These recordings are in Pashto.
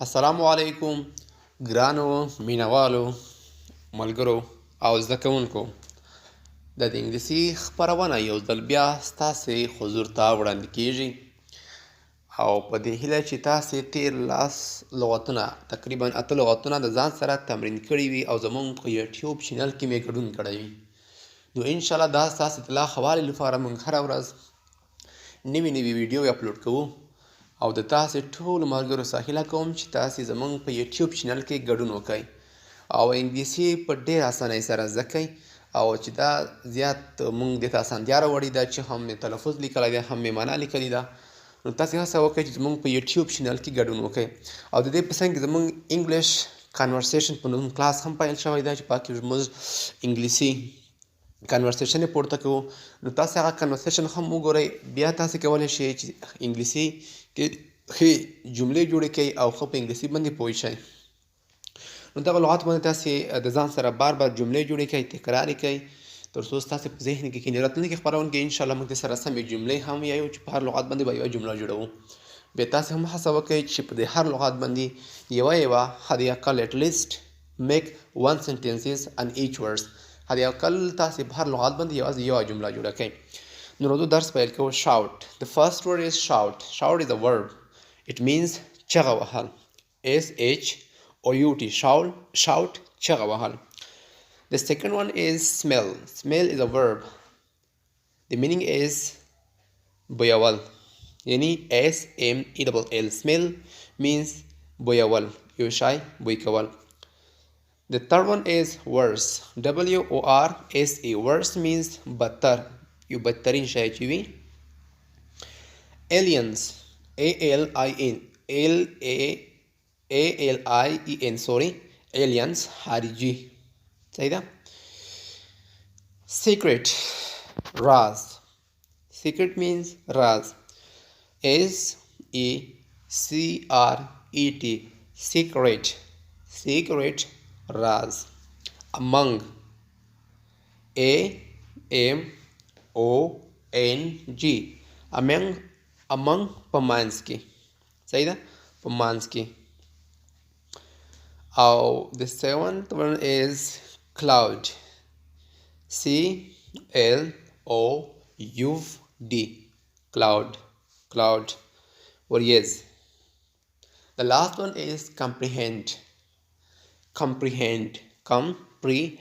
السلام علیکم ګرانو مینوالو ملګرو او زده کوونکو د انګلیسي خپرونه یو ځل بیا ستاسې حضور ته وړاندې کیږي او په دې هیله چې تاسې تیر لاس لغتونه تقریبا 8 لغتونه د ځان سره تمرین کړي وي او زموږ په یوټیوب چینل کې مې ګډون کړی وي نو انشاءالله دا ستاسې د لا ښه والي لپاره موږ هره ورځ نوي ویډیو اپلوډ کوو او د تاسې ټولو ملګرو څخه هیله کوم چې تاسې زموږ په یوټیوب چینل کې ګډون وکړئ او انګلیسي په ډېر اسانۍ سره زده کړئ او چې دا زیات موږ دې ته اسانتیا راوړې ده چې هم مې تلفظ لیکلی دی هم مې معنا لیکلې ده نو تاسې هڅه وکړئ چې زموږ په یوټیوب چینل کې ګډون وکړئ او د دې په څنګ کې زموږ انګلیش کنورسیشن په نوم کلاس هم پیل شوی دی چې په کې زموږ انګلیسي کنورسیشن یې پورته کوو نو تاسې هغه کنورسیشن هم وګورئ بیا تاسې کولی شئ چې انګلیسي کې ښې جملې جوړې کړئ او ښه په انګلیسي باندې پوه شئ نو دغه لغات باندې تاسې د ځان سره بار جملې جوړې کړئ تکرار یې کړئ تر څو ستاسې په ذهن کې کښېني راتلونکي خپرونه کې انشاءالله موږ سره سمې جملې هم وایو چې په هر لغات باندې به یوه جمله جوړوو بیا تاسې هم هڅه وکړئ چې په دې هر لغات باندې یوه حد اقل at least make one sentences on each words حد اقل تاسې په هر لغات باندې یوازې یوه جمله جوړه کړئ نو راځو درس پیل کوو shout the first word is shout shout is a verb it means چغه وهل shout shout چغه وهل the second one is smell smell is a verb the meaning is بویول یعنی smell smell means بویول یو شی بوی کول the third one is worse worse worse means بدتر یو بدترین شی چې وي aliens alien sorry aliens خارجي صحیح ده secret راز secret means راز secret راز among among په منځ کې صحیح ده په منځ کې او the seventh one is cloud cloud or yes the last one is comprehend comprehend comprehend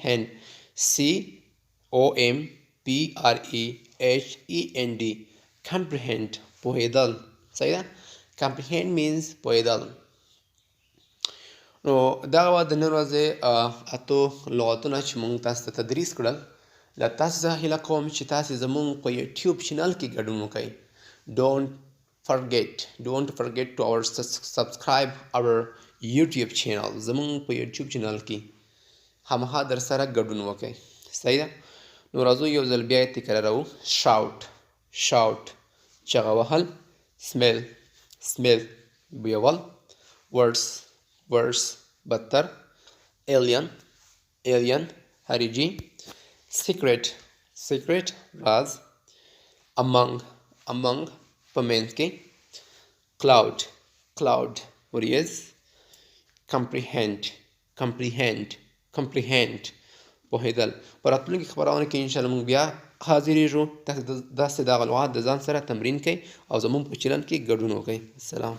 پوهیدل صحیح ده comprehend means پوهیدل نو دغه د نن ورځې اتو لغتونه چې موږ تاسو ته تدریس کړل له تاسو څخه هیله کوم چې تاسې زموږ په یوټیوب چینل کې ګډون وکړئ don't forget to subscribe our YouTube channel زموږ په یوټیوب چینل کې هماها در سره ګډون وکړئ صحیح ده نو راځو یو ځل بیا یې تکراروو shout چغه وهل smell بویول worse بدتر alien خارجي secret راز among په منځ کې cloud وریځ comprehend پوهیدل په راتلونکي خپرونه کې انشاءالله موږ بیا حاضرېږو تاسې داسې دغه لغات د ځان سره تمرین کړئ او زموږ په چینل کې ګډون وکړئ السلام